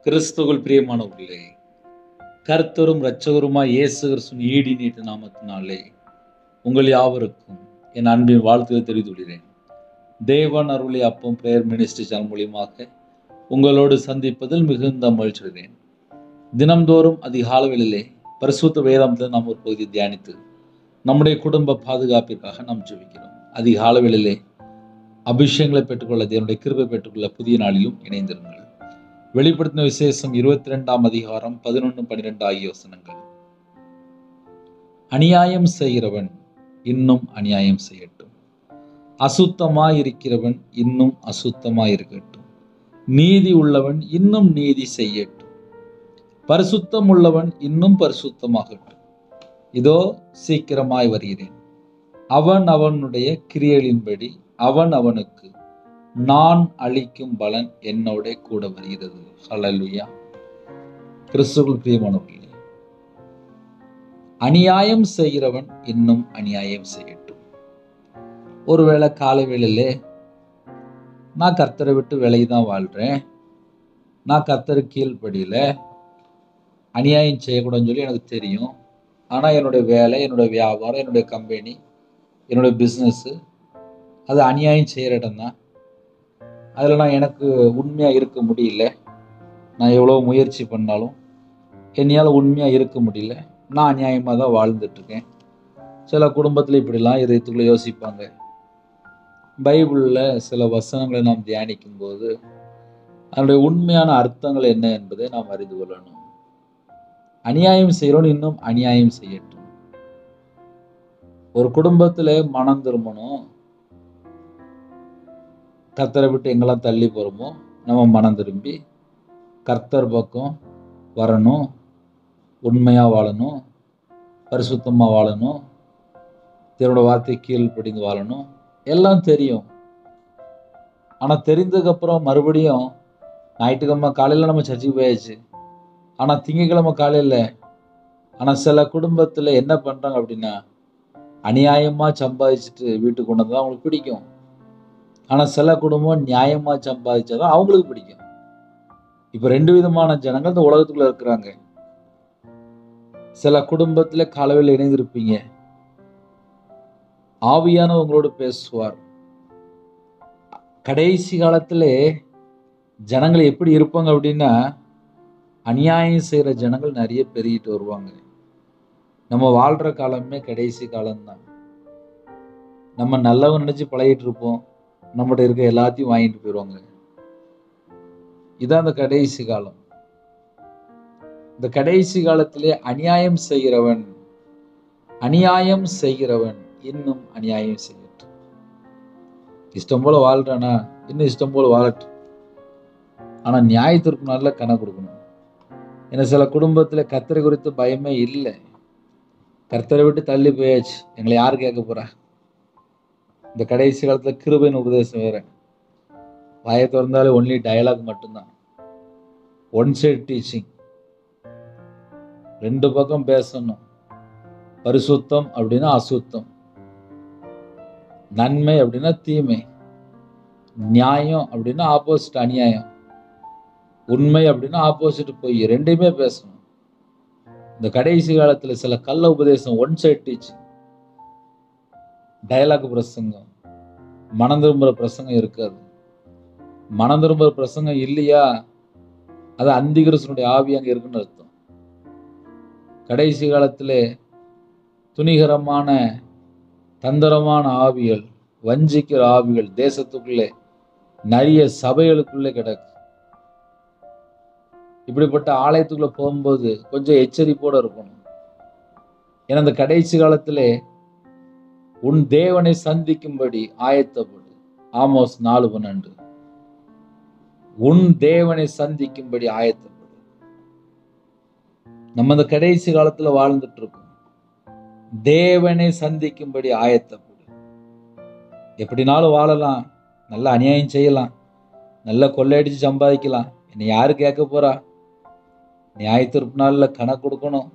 கிறிஸ்துவுக்குள் பிரியமானவர்களே, கர்த்தரும் இரட்சகருமாய் இயேசு கிறிஸ்துவின் ஈடு நீட்ட நாமத்தினாலே உங்கள் யாவருக்கும் என் அன்பின் வாழ்த்துக்களை தெரிவித்துள்ளேன். தேவன் அருளிய அப்பம் பிரேயர் மினிஸ்ட்ரி சேனல் மூலியமாக உங்களோடு சந்திப்பதில் மிகுந்த மகிழ்ச்சியடைகிறேன். தினம்தோறும் அதிகாலைகளிலே பரிசுத்த வேதாந்தத்தில் நாம் ஒரு பகுதியை தியானித்து நம்முடைய குடும்ப பாதுகாப்பிற்காக நாம் ஜெபிக்கிறோம். அதிகாலைகளிலே அபிஷேகங்களை பெற்றுக்கொள்ள, தேவனுடைய கிருபை பெற்றுக்கொள்ள புதிய நாளிலும் இணைந்திருங்கள். வெளிப்படுத்தின விசேஷம் 22ஆம் அதிகாரம் 11-12 ஆகிய வசனங்கள். அநியாயம் செய்கிறவன் இன்னும் அநியாயம் செய்யட்டும், அசுத்தமாயிருக்கிறவன் இன்னும் அசுத்தமாயிருக்கட்டும், நீதி உள்ளவன் இன்னும் நீதி செய்யட்டும், பரிசுத்தம் உள்ளவன் இன்னும் பரிசுத்தமாகட்டும். இதோ சீக்கிரமாய் வருகிறேன். அவன் அவனுடைய கிரியைகளின்படி அவன் அவனுக்கு நான் அளிக்கும் பலன் என்னோட கூட வருகிறது. ஹல்லேலூயா. கிறிஸ்துவுக்குள் பிரியமானவர்களே, அநியாயம் செய்கிறவன் இன்னும் அநியாயம் செய்யட்டும். ஒருவேளை காலை வேளையிலே நான் கர்த்தரை விட்டு விலகி தான் வாழ்றேன், நான் கர்த்தருக்கு கீழ்ப்படியில, அநியாயம் செய்யக்கூடாதுன்னு சொல்லி எனக்கு தெரியும். ஆனால் என்னுடைய வேலை, என்னுடைய வியாபாரம், என்னுடைய கம்பெனி, என்னுடைய பிஸ்னஸ்ஸு அது அநியாயம் செய்கிற இடம் தான். அதில் நான் எனக்கு உண்மையாக இருக்க முடியல. நான் எவ்வளோ முயற்சி பண்ணாலும் என்னையால் உண்மையாக இருக்க முடியல. நான் அநியாயமாக தான் வாழ்ந்துட்டுருக்கேன். சில குடும்பத்தில் இப்படிலாம் இதயத்துக்குள்ளே யோசிப்பாங்க. பைபிளில் சில வசனங்களை நாம் தியானிக்கும் போது அதனுடைய உண்மையான அர்த்தங்கள் என்ன என்பதை நாம் அறிந்து கொள்ளணும். அநியாயம் செய்கிறோன்னு இன்னும் அநியாயம் செய்யட்டும். ஒரு குடும்பத்தில் மனம் திரும்பணும். கர்த்தரை விட்டு எங்கெல்லாம் தள்ளி போகிறோமோ நம்ம மனம் திரும்பி கர்த்தர் பக்கம் வரணும், உண்மையாக வாழணும், பரிசுத்தமாக வாழணும், தேவனோட வார்த்தை கீழ்ப்படிந்து வாழணும். எல்லாம் தெரியும். ஆனால் தெரிந்ததுக்கப்புறம் மறுபடியும் ஞாயிற்றுக்கிழமை காலையில் நம்ம சர்ச்சுக்கு போயாச்சு, ஆனால் திங்கட்கிழமை காலையில் ஆனால் சில குடும்பத்தில் என்ன பண்ணுறாங்க அப்படின்னா, அநியாயமாக சம்பாதிச்சுட்டு வீட்டுக்கு கொண்டு வந்தால் அவங்களுக்கு பிடிக்கும். ஆனால் சில குடும்பம் நியாயமாக சம்பாதிச்சாதான் அவங்களுக்கு பிடிக்கும். இப்போ ரெண்டு விதமான ஜனங்கள் இந்த உலகத்துக்குள்ள இருக்கிறாங்க. சில குடும்பத்தில் காலையில் இணைந்திருப்பீங்க, ஆவியானவங்களோடு பேசுவார். கடைசி காலத்தில் ஜனங்கள் எப்படி இருப்பாங்க அப்படின்னா, அநியாயம் செய்கிற ஜனங்கள் நிறைய பெருகிட்டு வருவாங்க. நம்ம வாழ்கிற காலமே கடைசி காலம்தான். நம்ம நல்லவன் நினச்சி பழகிட்டு இருப்போம், நம்மகிட்ட இருக்க எல்லாத்தையும் வாங்கிட்டு போயிடுவாங்க. இதான் அந்த கடைசி காலம். இந்த கடைசி காலத்திலே அநியாயம் செய்கிறவன் இன்னும் அநியாயம் செய்யட்டும். இஷ்டம் போல வாழ்றானா இன்னும் இஷ்டம் போல வாழட்டும். ஆனா நியாயத்திற்கு நல்ல கணக்கு கொடுக்கணும். ஏன்னா சில குடும்பத்துல கர்த்தரை குறித்து பயமே இல்லை. கர்த்தரை விட்டு தள்ளி போயாச்சு, எங்களை யாரு கேட்க போறா? இந்த கடைசி காலத்துல கிருபையின் உபதேசம் வேற. வாயை திறந்தாலே ஒன்லி டயலாக் மட்டும்தான், ஒன் சைட் டீச்சிங். ரெண்டு பக்கம் பேசணும். பரிசுத்தம் அப்படின்னா அசுத்தம், நன்மை அப்படின்னா தீமை, நியாயம் அப்படின்னா ஆப்போசிட் அநியாயம், உண்மை அப்படின்னா ஆப்போசிட் பொய். ரெண்டுமே பேசணும். இந்த கடைசி காலத்துல சில கள்ள உபதேசம், ஒன் சைட் டீச்சிங், டயலாக் பிரசங்கம், மனம் திரும்புகிற பிரசங்கம் இருக்காது. மனம் திரும்புகிற பிரசங்கம் இல்லையா, அது அந்திகிறிஸ்துவினுடைய ஆவி அங்கே இருக்குன்னு அர்த்தம். கடைசி காலத்தில் துணிகரமான தந்திரமான ஆவிகள், வஞ்சிக்கிற ஆவிகள் தேசத்துக்குள்ளே நிறைய சபைகளுக்குள்ளே கிடக்கு. இப்படிப்பட்ட ஆலயத்துக்குள்ள போகும்போது கொஞ்சம் எச்சரிப்போடு இருக்கணும். ஏன்னா இந்த கடைசி காலத்திலே உன் தேவனை சந்திக்கும்படி ஆயத்தப்படு. ஆமோஸ் 4:12. உன் தேவனை சந்திக்கும்படி ஆயத்தப்படு. நம்ம இந்த கடைசி காலத்துல வாழ்ந்துட்டு இருக்கோம். தேவனை சந்திக்கும்படி ஆயத்தப்படு. எப்படினாலும் வாழலாம், நல்ல அநியாயம் செய்யலாம், நல்ல கொள்ளையடிச்சு சம்பாதிக்கலாம். என்னை யாரு கேட்க போறா? நியாயத்தீர்ப்பு நாள்ல கணக்கு கொடுக்கணும்.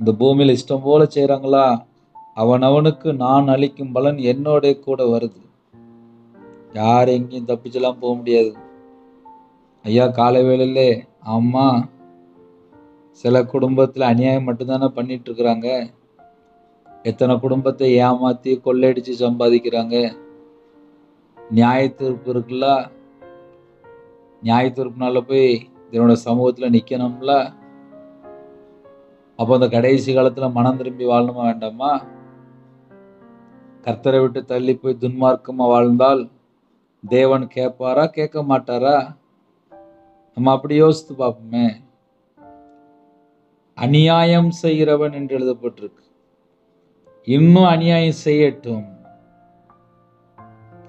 இந்த பூமியில இஷ்டம் போல செய்யறாங்களா, அவனவனுக்கு நான் அளிக்கும் பலன் என்னோட கூட வருது. யார் எங்கேயும் தப்பிச்செல்லாம் போக முடியாது. ஐயா காலை வேளையிலே அம்மா சில குடும்பத்தில் அநியாயம் மட்டும்தானே பண்ணிட்டு இருக்கிறாங்க. எத்தனை குடும்பத்தை ஏமாத்தி கொள்ளையடிச்சு சம்பாதிக்கிறாங்க. நியாய தீர்ப்பு இருக்குல்ல, நியாய தீர்ப்புனால போய் இதனோட சமூகத்தில் நிற்கணும்ல. அப்போ அந்த கடைசி காலத்தில் மனம் திரும்பி வாழணுமா வேண்டாமா? கர்த்தரை விட்டு தள்ளி போய் துன்மார்க்கமா வாழ்ந்தால் தேவன் கேட்பாரா கேட்க மாட்டாரா? நம்ம அப்படி யோசித்து பார்ப்போமே. அநியாயம் செய்கிறவன் என்று எழுதப்பட்டிருக்கு. இன்னும் அநியாயம் செய்யட்டும்.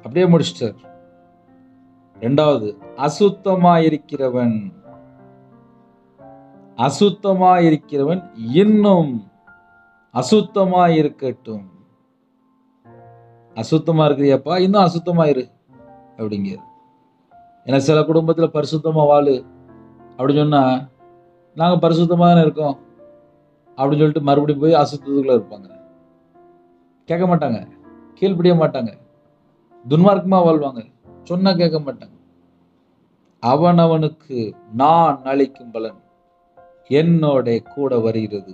அப்படியே முடிச்சிட்டார். இரண்டாவது, அசுத்தமா இருக்கிறவன் இன்னும் அசுத்தமா இருக்கட்டும். அசுத்தமா இருக்கிறியப்பா, இன்னும் அசுத்தமா இரு அப்படிங்க. ஏன்னா சில குடும்பத்துல பரிசுத்தமா வாழு அப்படின்னு சொன்னா, நாங்க பரிசுத்தமா தானே இருக்கோம் அப்படின்னு சொல்லிட்டு மறுபடியும் போய் அசுத்தத்துக்குள்ள இருப்பாங்க. கேட்க மாட்டாங்க, கீழ்ப்படிய மாட்டாங்க, துன்மார்க்கமா வாழ்வாங்க, சொன்னா கேட்க மாட்டாங்க. அவனவனுக்கு நான் அளிக்கும் பலன் என்னோட கூட வருகிறது.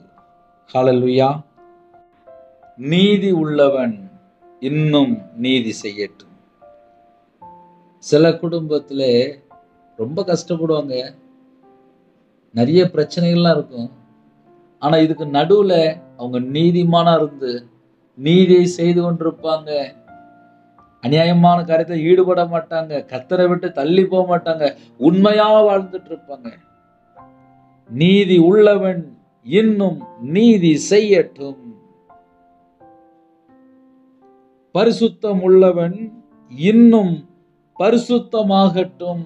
ஹல்லேலூயா. நீதி உள்ளவன் இன்னும் நீதி செய்யட்டும். சில குடும்பத்துல ரொம்ப கஷ்டப்படுவாங்க, நிறைய பிரச்சனைகள்லாம் இருக்கும். ஆனா இதுக்கு நடுவுல அவங்க நீதிமானா இருந்து நீதியை செய்து கொண்டிருப்பாங்க. அநியாயமான காரியத்தை ஈடுபட மாட்டாங்க, கர்த்தரை விட்டு தள்ளி போக மாட்டாங்க, உண்மையா வாழ்ந்துட்டு இருப்பாங்க. நீதி உள்ளவன் இன்னும் நீதி செய்யட்டும். பரிசுத்தம் உள்ளவன் இன்னும் பரிசுத்தமாகட்டும்.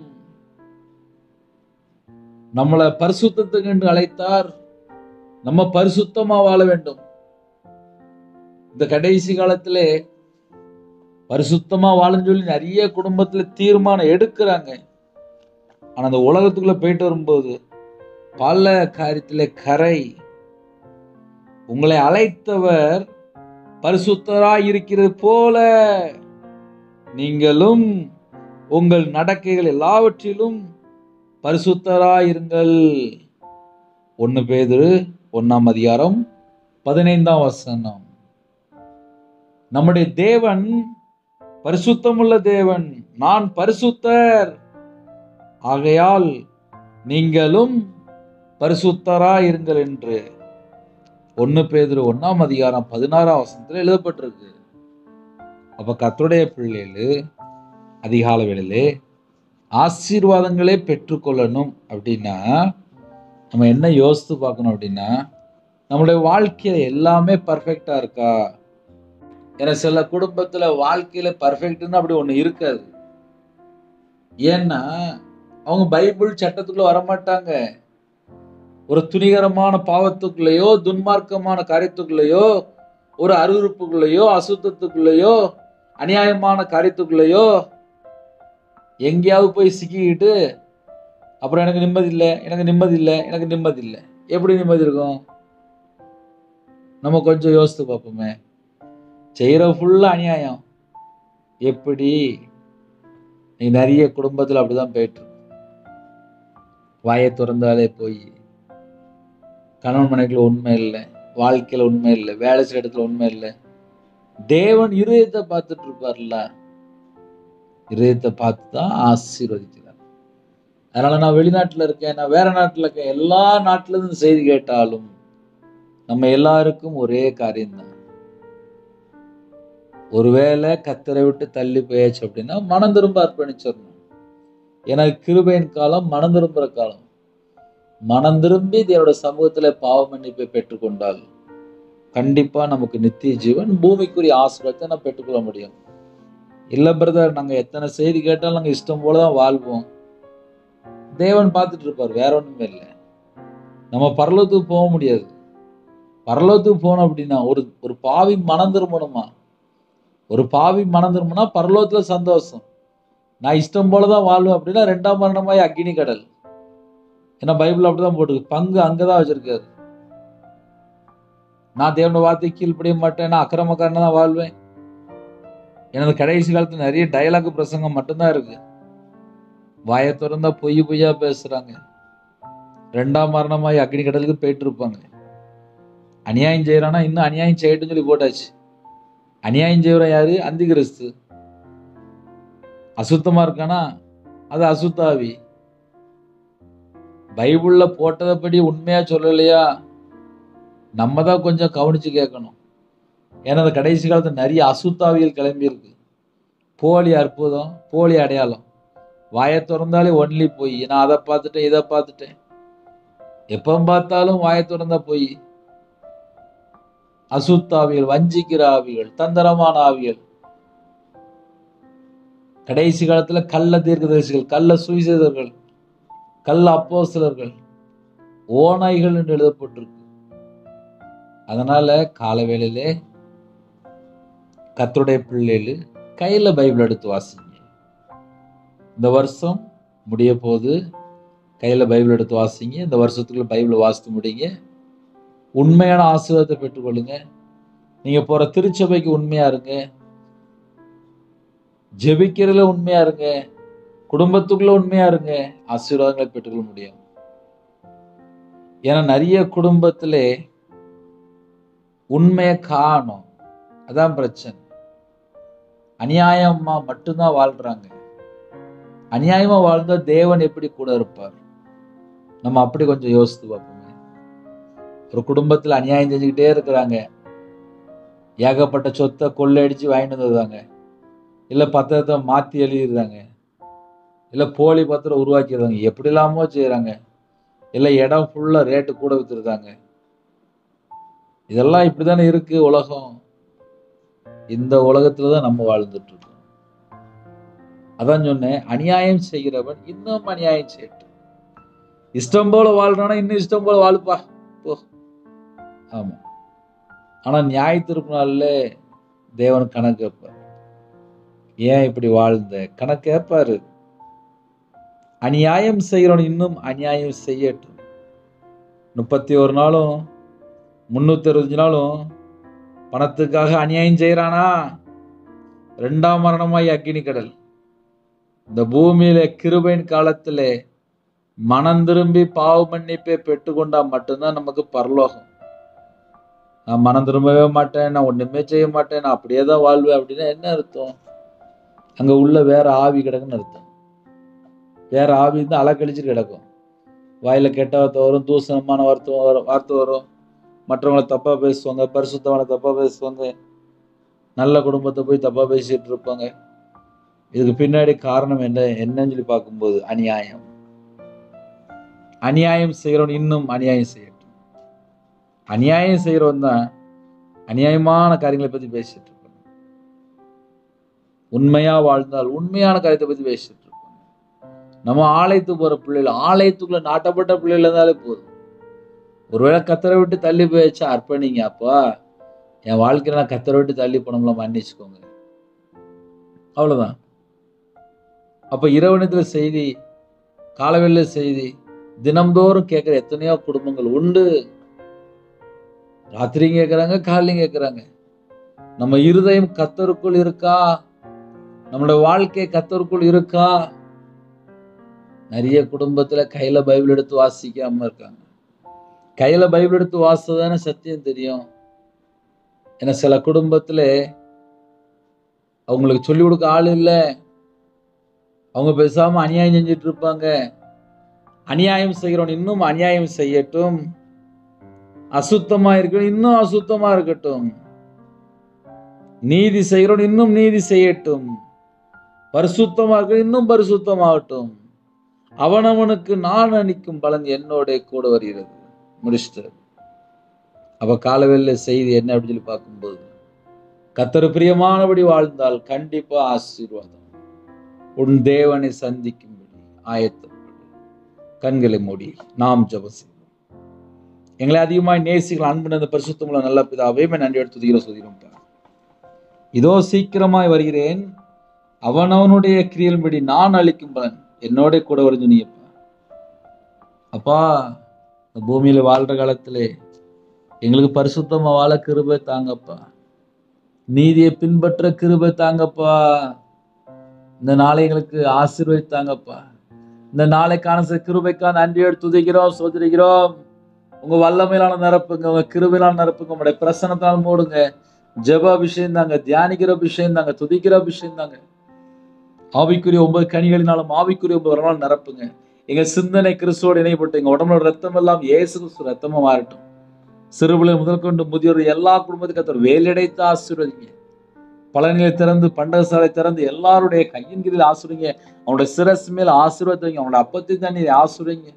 நம்மளை பரிசுத்தத்துக்கு என்று அழைத்தார், நம்ம பரிசுத்தமா வாழ வேண்டும். இந்த கடைசி காலத்திலே பரிசுத்தமா வாழன்னு சொல்லி நிறைய குடும்பத்துல தீர்மானம் எடுக்கிறாங்க. ஆனா அந்த உலகத்துக்குள்ள போயிட்டு வரும்போது பல காரியத்திலே கரை. உங்களை அழைத்தவர் பரிசுத்தராய் இருக்கிறது போல நீங்களும் உங்கள் நடக்கைகள் எல்லாவற்றிலும் பரிசுத்தராயிருங்கள். 1 பேதுரு 1:15. நம்முடைய தேவன் பரிசுத்தமுள்ள தேவன். நான் பரிசுத்தர், ஆகையால் நீங்களும் பரிசுத்தராயிருங்கள் என்று 1 பேதுரு 1:16 எழுதப்பட்டிருக்கு. அப்ப கர்த்தருடைய பிள்ளைகளு அதிகாலை வேளையிலே ஆசீர்வாதங்களே பெற்றுக்கொள்ளணும் அப்படின்னா நம்ம என்ன யோசித்து பார்க்கணும் அப்படின்னா, நம்மளுடைய வாழ்க்கையில எல்லாமே பர்ஃபெக்டா இருக்கா? ஏன்னா சில குடும்பத்துல வாழ்க்கையில பர்ஃபெக்ட்னு அப்படி ஒண்ணு இருக்காது. ஏன்னா அவங்க பைபிள் சட்டத்துக்குள்ள வரமாட்டாங்க. ஒரு துணிகரமான பாவத்துக்குள்ளேயோ, துன்மார்க்கமான காரியத்துக்குள்ளேயோ, ஒரு அருவருப்புக்குள்ளேயோ, அசுத்தத்துக்குள்ளேயோ, அநியாயமான காரியத்துக்குள்ளேயோ எங்கேயாவது போய் சிக்கிக்கிட்டு அப்புறம் எனக்கு நிம்மதி இல்லை, எனக்கு நிம்மதி இல்லை, எனக்கு நிம்மதி இல்லை. எப்படி நிம்மதி இருக்கும்? நம்ம கொஞ்சம் யோசித்து பார்ப்போமே. செய்யற ஃபுல்லா அநியாயம். எப்படி? நீ நிறைய குடும்பத்தில் அப்படிதான் போயிட்டு வாயை திறந்தாலே போய் கணவன் மனைவிக்குள்ள உண்மை இல்லை, வாழ்க்கையில உண்மை இல்லை, வேலை செய்யற இடத்துல உண்மை இல்லை. தேவன் இருதயத்தை பார்த்துட்டு இருப்பார்ல, இருதயத்தை பார்த்து தான் ஆசீர்வதிக்கிறார். அதனால நான் வெளிநாட்டுல இருக்கேன், நான் வேற நாட்டுல இருக்கேன், எல்லா நாட்டுல இருந்து செய்தி கேட்டாலும் நம்ம எல்லாருக்கும் ஒரே காரியம்தான். ஒருவேளை கர்த்தரை விட்டு தள்ளி போயாச்சு அப்படின்னா மனம் திரும்ப அர்ப்பணிச்சிடணும். ஏன்னா கிருபையின் காலம் மனம் திரும்புற காலம். மனம் திரும்பி தேவனுடைய சமூகத்துல பாவ மன்னிப்பை பெற்றுக்கொண்டால் கண்டிப்பா நமக்கு நித்திய ஜீவன், பூமிக்குரிய ஆசீர்வாதத்தை நம்ம பெற்றுக்கொள்ள முடியும். இல்ல பிரதர், நாங்க எத்தனை செய்தி கேட்டாலும் நாங்க இஷ்டம் போலதான் வாழ்வோம், தேவன் பார்த்துட்டு இருப்பார், வேற ஒண்ணுமே இல்லை. நம்ம பரலோகத்துக்கு போக முடியாது. பரலோகத்துக்கு போனோம் அப்படின்னா ஒரு பாவி மனம் திரும்பணுமா? ஒரு பாவி மனம் திரும்பினா பரலோகத்துல சந்தோஷம். நான் இஷ்டம் போலதான் வாழ்வேன் அப்படின்னா 2ஆம் மரணமாய் அக்கினி கடல். ஏன்னா பைபிள் அப்படிதான் போட்டுருக்கு, பங்கு அங்கதான் வச்சிருக்காரு. நான் தேவனோட வார்த்தை கீழ்ப்படிய மாட்டேன், நான் அக்கிரமக்காரனா தான் வாழ்வேன். எனது கடைசி காலத்துல நிறைய டயலாக் பிரசங்கம் மட்டும்தான் இருக்கு. வாயை திறந்தா பொய் பொய்யா பேசுறாங்க. 2ஆம் மரணமாய் அக்னி கடலுக்கு போயிட்டு இருப்பாங்க. அநியாயம் செய்யறானா இன்னும் அநியாயம் செய்யட்டுன்னு சொல்லி போட்டாச்சு. அநியாயம் செய்யறோம் யாரு? அந்தி கிறிஸ்து. அசுத்தமா இருக்கானா அது அசுத்தாவி. பைபிள்ல போட்டதைப்படி உண்மையா சொல்லலையா, நம்ம தான் கொஞ்சம் கவனிச்சு கேட்கணும். ஏன்னா அந்த கடைசி காலத்துல நிறைய அசுத்தாவிகள் கிளம்பி இருக்கு. போலி அற்புதம், போலி அடையாளம். வாயை திறந்தாலே ஒன்லி போய், நான் அதை பார்த்துட்டேன் இதை பார்த்துட்டேன். எப்ப பார்த்தாலும் வாயை திறந்தா போய். அசுத்தாவிகள், வஞ்சிக்கிற ஆவிகள், தந்திரமான ஆவிகள். கடைசி காலத்துல கள்ள தீர்க்கதரிசிகள், கள்ள சுவிசேஷர்கள், கள்ள அப்போஸ்தலர்கள், ஓநாய்கள் என்று எழுதப்பட்டிருக்கு. அதனால காலவேளையிலே கர்த்தருடைய பிள்ளைகள் கையில பைபிள் எடுத்து வாசிங்க. இந்த வருஷம் முடிய போது கையில பைபிள் எடுத்து வாசிங்க. இந்த வருஷத்துக்குள்ள பைபிள் வாசித்து முடிங்க. உண்மையான ஆசீர்வாதத்தை பெற்றுக்கொள்ளுங்க. நீங்க போற திருச்சபைக்கு உண்மையா இருங்க. ஜெபிக்கிறதுல உண்மையா இருங்க. குடும்பத்துக்குள்ள உண்மையா இருங்க. ஆசீர்வாதங்களை பெற்றுக்கொள்ள முடியும். ஏன்னா நிறைய குடும்பத்திலே உண்மையை காணும். அதான் பிரச்சனை. அநியாயமா மட்டும்தான் வாழ்றாங்க. அநியாயமா வாழ்ந்தா தேவன் எப்படி கூட இருப்பார்? நம்ம அப்படி கொஞ்சம் யோசித்து பார்ப்போமே. ஒரு குடும்பத்துல அநியாயம் செஞ்சுக்கிட்டே இருக்கிறாங்க. ஏகப்பட்ட சொத்தை கொள்ளையடிச்சு வாங்கிட்டு வந்துருந்தாங்க. இல்ல பத்திரத்தை மாத்தி எழுதிடுறாங்க. இல்ல போலி பத்திரம் உருவாக்கிடுறாங்க. எப்படி இல்லாமோ செய்யறாங்க. இல்ல இடம் ஃபுல்லா ரேட்டு கூட வித்துருந்தாங்க. இதெல்லாம் இப்படித்தானே இருக்கு உலகம். இந்த உலகத்துலதான் நம்ம வாழ்ந்துட்டு இருக்கோம். அதான் சொன்னேன், அநியாயம் செய்கிறவன் இன்னும் அநியாயம் செய்யட்டும். இஷ்டம் போல வாழ்றானா இன்னும் இஷ்டம் போல வாழுப்பா போ. ஆமா. ஆனா நியாய தீர்ப்பு நாள்ல தேவன் கணக்கு கேட்பார். ஏன் இப்படி வாழ்ந்த கணக்கு கேட்பாரு. அநியாயம் செய்கிறவன் இன்னும் அநியாயம் செய்யட்டும். 31 நாளும் 365 நாளும் பணத்துக்காக அநியாயம் செய்யறானா 2ஆம் மரணமாய் அக்கினி கடல். இந்த பூமியில கிருபையின் காலத்திலே மனம் திரும்பி பாவ மன்னிப்பை பெற்றுக்கொண்டா மட்டும்தான் நமக்கு பரலோகம். நான் மனம் திரும்பவே மாட்டேன், நான் ஒண்ணுமே செய்ய மாட்டேன், நான் அப்படியே தான் வாழ்வேன் அப்படின்னா என்ன அர்த்தம்? அங்க உள்ள வேற ஆவி கிடக்குன்னு அர்த்தம். வேற ஆவி தான் அலக்கழிச்சுட்டு கிடக்கும். வாயில கெட்ட வார்த்தை வரும், தூசணமான வார்த்தை வரும், மற்றவங்களை தப்பா பேசுவாங்க, பரிசுத்தவனை தப்பா பேசுவாங்க, நல்ல குடும்பத்தை போய் தப்பா பேசிட்டு இருப்பாங்க. இதுக்கு பின்னாடி காரணம் என்னன்னு சொல்லி பார்க்கும்போது அநியாயம். அநியாயம் செய்கிறவன் இன்னும் அநியாயம் செய்யட்டும். அநியாயம் செய்கிறவன் தான் அநியாயமான காரியங்களை பத்தி பேசிட்டு இருப்பாங்க. உண்மையா வாழ்ந்தால் உண்மையான காரியத்தை பத்தி பேசிட்டு இருப்பாங்க. நம்ம ஆலயத்துக்கு போற பிள்ளைகள், ஆலயத்துக்குள்ள நாட்டப்பட்ட பிள்ளைகள் இருந்தாலே போதும். ஒருவேளை கத்தரை விட்டு தள்ளி போயிடுச்சா அர்ப்பணிங்க. அப்பா என் வாழ்க்கையில நான் கத்தரை விட்டு தள்ளி போனோம்ல மன்னிச்சுக்கோங்க, அவ்வளவுதான். அப்ப இரவணத்துல செய்தி, காலவெளியில செய்தி, தினம்தோறும் கேட்கிற எத்தனையோ குடும்பங்கள் உண்டு. ராத்திரியும் கேட்கிறாங்க, காலையும் கேட்கிறாங்க. நம்ம இருதயம் கர்த்தருக்குள் இருக்கா? நம்மளோட வாழ்க்கை கர்த்தருக்குள் இருக்கா? நிறைய குடும்பத்துல கையில பைபிள் எடுத்து வாசிக்காம இருக்காங்க. கையில பைபிள் எடுத்து வாசித்தானே சத்தியம் தெரியும். ஏன்னா சில குடும்பத்துல அவங்களுக்கு சொல்லிக் கொடுக்க ஆள் இல்லை. அவங்க பேசாம அநியாயம் செஞ்சுட்டு இருப்பாங்க. அநியாயம் செய்கிறவன் இன்னும் அநியாயம் செய்யட்டும். அசுத்தமா இருக்கணும் இன்னும் அசுத்தமா இருக்கட்டும். நீதி செய்கிறவன் இன்னும் நீதி செய்யட்டும். பரிசுத்தமா இருக்க இன்னும் பரிசுத்தமாகட்டும். அவனவனுக்கு நான் அளிக்கும் பலன் என்னோட கூட வருகிறது. முடிச்சுட்டு அப்ப காலவெளியில செய்தி என்ன அப்படின்னு சொல்லி பார்க்கும்போது, கர்த்தர் பிரியமானபடி வாழ்ந்தால் கண்டிப்பா ஆசீர்வாதம். உன் தேவனை சந்திக்கும்படி ஆயத்தப்படு. கண்களை மூடி நாம் ஜெபம் செய்வோம். எங்களை அதிகமாய் நேசிகள் அன்பு அந்த பரிசுத்தமுள்ள நல்ல பிதாவே நன்றி எடுத்து சொல்கிறோம். இதோ சீக்கிரமாய் வருகிறேன், அவனவனுடைய கிரியல்படி நான் அளிக்கும் பலன் என்னோட கூட வருது. நீப்பா அப்பா, இந்த பூமியில வாழ்ற காலத்திலே எங்களுக்கு பரிசுத்தமா வாழ கிருபை தாங்கப்பா. நீதியை பின்பற்ற கிருபை தாங்கப்பா. இந்த நாளை எங்களுக்கு ஆசீர்வதித்தாங்கப்பா. இந்த நாளைக்கான கிருபைக்கான நன்றியோடு துதிக்கிறோம், சோதரிக்கிறோம். உங்க வல்லமையிலான நிரப்புங்க, உங்க கிருபையிலான நிரப்புங்க, உங்களுடைய பிரசனத்தால் மூடுங்க. ஜெப அபிஷேகம் தாங்க, தியானிக்கிற அபிஷேகம் தாங்க, துதிக்கிற அபிஷேகம் தாங்க. ஆவிக்குரிய 9 கனிகளினாலும் ஆவிக்குரிய 9 வரலால் நிரப்புங்க. எங்க சிந்தனை கிறிஸ்துவோடு இணைப்பட்டு எங்க உடம்புல ரத்தம் எல்லாம் இயேசு கிறிஸ்து ரத்தமா மாறட்டும். சிறுபிள்ளை முதல் கொண்டு முதியோர் எல்லா குடும்பத்துக்கு கர்த்தர் வேலையடைத்து ஆசீர்வதிங்க. பழனியை திறந்து பண்டகசாலை திறந்து எல்லாருடைய கையின் கீழில் ஆசீர்வதிங்க. அவனுடைய சிரசு மேல ஆசீர்வாதம், அவனுடைய அப்பத்தை தண்ணி ஆசீர்வதிங்க.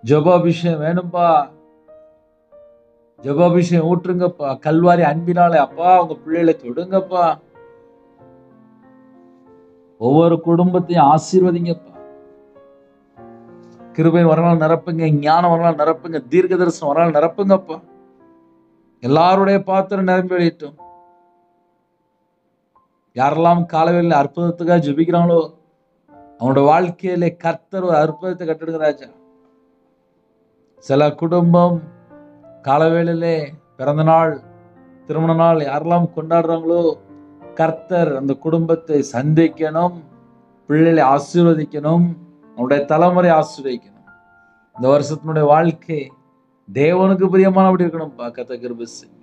ஜெபாபிஷேகம் வேணும்பா, ஜெபாபிஷேகம் ஊற்றுங்கப்பா. கல்வாரி அன்பினாலே அப்பா உங்க பிள்ளைகளை தொடுங்கப்பா. ஒவ்வொரு குடும்பத்தையும் ஆசீர்வதிங்கப்பா. கிருபையின் வரலாறு நிரப்புங்க, ஞானம் வரலாறு நிரப்புங்க, தீர்க்க தரிசனம் வரலாறு நிரப்புங்கப்பா. எல்லாருடைய பாத்திரம் நிரம்பி வெளியிட்டும். யாரெல்லாம் காலவேளையில் அற்புதத்துக்காக ஜெபிக்கிறாங்களோ அவனோட வாழ்க்கையிலே கர்த்தர் ஒரு அற்புதத்தை கட்டிடுங்க ராஜா. சில குடும்பம் காலவேளையிலே பிறந்த நாள், திருமண நாள் யாரெல்லாம் கொண்டாடுறாங்களோ கர்த்தர் அந்த குடும்பத்தை சந்திக்கணும், பிள்ளைகளை ஆசீர்வதிக்கணும், அவனுடைய தலைமுறை ஆசீர்வதிக்கணும். இந்த வருஷத்தினுடைய வாழ்க்கை தேவனுக்கு பிரியமானபடி இருக்கணும். கர்த்தர் கிருபை செய்யுங்க.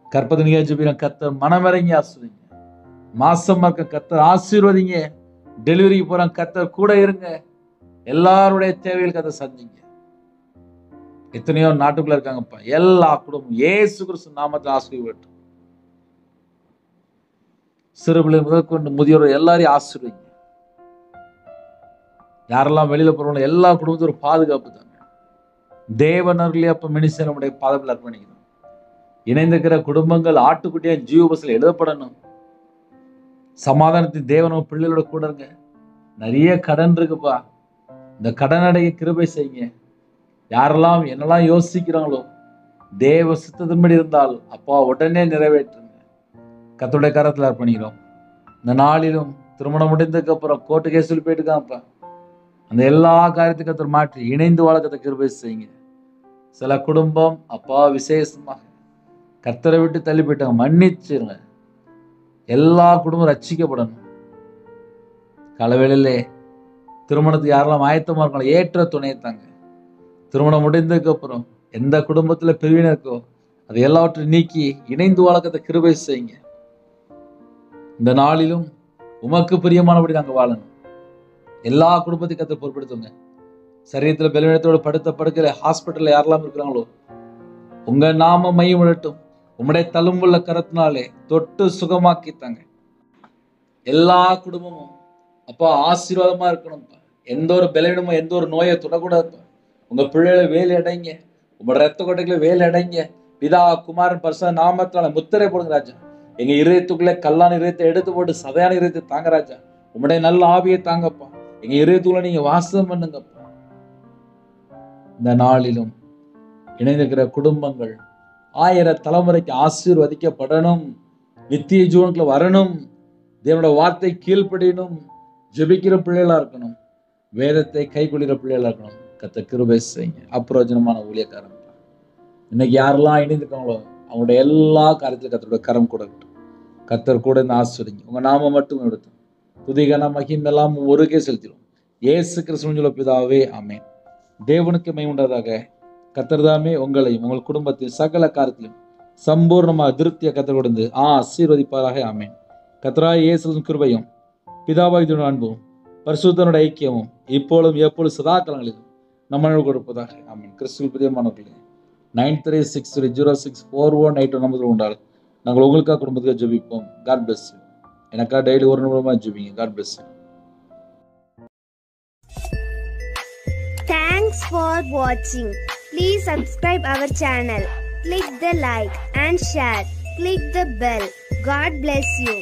கற்பதனியா ஜெபிக்கிறோம், கர்த்தர் மனமிறங்கி ஆசீர்வதிங்க. மாசமா இருக்க கர்த்தர் ஆசீர்வதிங்க. டெலிவரிக்கு போறாங்க, கர்த்தர் கூட இருங்க. எல்லாருடைய தேவைகள் கர்த்தர் சந்திங்க. எத்தனையோ நாட்டுக்குள்ள இருக்காங்கப்பா, எல்லா குடும்பம் இயேசு கிறிஸ்து நாமத்தில் ஆசீர்வதிக்கட்டும். சிறுபிள்ளை முதல் கொண்டு முதியோர் எல்லாரையும் ஆசீர்வதிங்க. யாரெல்லாம் வெளியில போறவங்க எல்லா குடும்பத்தையும் ஒரு பாதுகாப்பு தாங்க. தேவனர்களே அப்ப மினிஸ்டர் நம்முடைய பாதத்தில் அர்ப்பணிக்கணும். இணைந்திருக்கிற குடும்பங்கள் ஆட்டுக்குட்டியா ஜீவபஸ்ல எழுதப்படணும். சமாதானத்தின் தேவனும் பிள்ளைகளோட கூட இருங்க. நிறைய கடன் இருக்குப்பா, இந்த கடன் அடைய கிருபை செய்யுங்க. யாரெல்லாம் என்னெல்லாம் யோசிக்கிறாங்களோ தேவ சித்தத்தின்படி இருந்தால் அப்பா உடனே நிறைவேற்றுங்க. கர்த்தருடைய கரத்தில் அர்ப்பணிக்கிறோம். இந்த நாளிலும் திருமணம் முடிந்ததுக்கு அப்புறம் கோர்ட்டு கேஸில் போயிட்டு இருக்கான்ப்பா, அந்த எல்லா காரியத்துக்கு கர்த்தர் மாற்றி இணைந்து வாழ கர்த்தர் கிருபை செய்யுங்க. சில குடும்பம் அப்பா விசேஷமாக கர்த்தரை விட்டு தள்ளி போயிட்டாங்க, மன்னிச்சிருங்க. எல்லா குடும்பம் ரட்சிக்கப்படணும். காலவேளையிலே திருமணத்துக்கு யாரெல்லாம் ஆயத்தமா இருக்காங்களோ ஏற்ற துணையை தாங்க. திருமணம் முடிந்ததுக்கு அப்புறம் எந்த குடும்பத்துல பிரிவினை இருக்கோ அதை எல்லாவற்றையும் நீக்கி இணைந்து வாழக்கத்தை கிருபை செய்யுங்க. இந்த நாளிலும் உமக்கு பிரியமானபடி நாங்கள் வாழணும். எல்லா குடும்பத்தையும் கத்தை பொறுப்படுத்துங்க. சரீரத்தில் பலவீனத்தோடு படுத்த படுக்கையில ஹாஸ்பிட்டல்ல யாரெல்லாம் இருக்கிறாங்களோ உங்க நாம மையம் விடட்டும். உம்முடைய தழும்புள்ள கரத்தினாலே தொட்டு சுகமாக்கித்தாங்க. எல்லா குடும்பமும் அப்பா ஆசீர்வாதமா இருக்கணும்ப்பா. எந்த ஒரு பலவீனமும் எந்த ஒரு நோயை தொடக்கூடாதுப்பா. உங்க பிள்ளைகளை வேலை அடைங்க, உங்களோட ரத்த கொட்டைகளை வேலை அடைங்க. பிதா குமாரன் பரிசுத்த நாமத்தால முத்திரை போடுங்க ராஜா. எங்க இதயத்துக்குள்ளே கல்லான இதயத்தை எடுத்து போட்டு சதையான இதயத்தை தாங்க ராஜா. உம்முடைய நல்ல ஆவியை தாங்கப்பா. எங்க இதயத்துக்குள்ள நீங்க வாசம் பண்ணுங்கப்பா. இந்த நாளிலும் இணைந்திருக்கிற குடும்பங்கள் 1000 தலைமுறைக்கு ஆசீர்வதிக்கப்படணும். நித்திய ஜீவனுக்குள்ள வரணும். தேவனோட வார்த்தை கீழ்ப்படியணும். ஜெபிக்கிற பிள்ளைகளா இருக்கணும். வேதத்தை கைக்கொள்கிற பிள்ளைகளா இருக்கணும். கர்த்தர் கிருபை செய்யுங்க. அப்பிரயோஜனமான ஊழியக்காரன் இன்னைக்கு யாரெல்லாம் இணைந்திருக்காங்களோ அவங்களுடைய எல்லா காரியத்திலும் கர்த்தரோட கரம் கொடுக்கட்டும். கர்த்தர் கூட இந்த ஆசீர்வதிங்க. உங்க நாம மட்டும் எடுத்து துதிகன மகிமை எல்லாம் ஒருக்கே செலுத்திடும். இயேசு கிறிஸ்துவின் பிதாவே ஆமென். தேவனுக்கு மகிமை உண்டாதாக. கர்த்தர் தாமே உங்களையும் உங்கள் குடும்பத்தின் சகல காரியத்திலும் சம்பூர்ணமாக திருப்தியை கர்த்தர் கொடுத்து ஆசீர்வதிப்பாராக. ஆமென். கர்த்தராகிய இயேசுவின் கிருபையும் பிதாவாகிய அன்பும் பரிசுத்தனுடைய ஐக்கியமும் இப்பொழுதும் எப்பொழுதும் சதா காலங்களிலும் நம்மளோடு கொடுப்பதாக. ஆமென். கிறிஸ்துவில் பிரியமானவர்களே, 9360064181 நம்பர்கள் உண்டால் நாங்கள் உங்களுக்காக குடும்பத்துக்காக ஜெபிப்போம். God bless you. எனக்காக டெய்லி ஒரு நிமிடமா ஜெபிங்க. God bless you. Thanks for watching. Please subscribe our channel. Click the like and share. Click the bell. God bless you.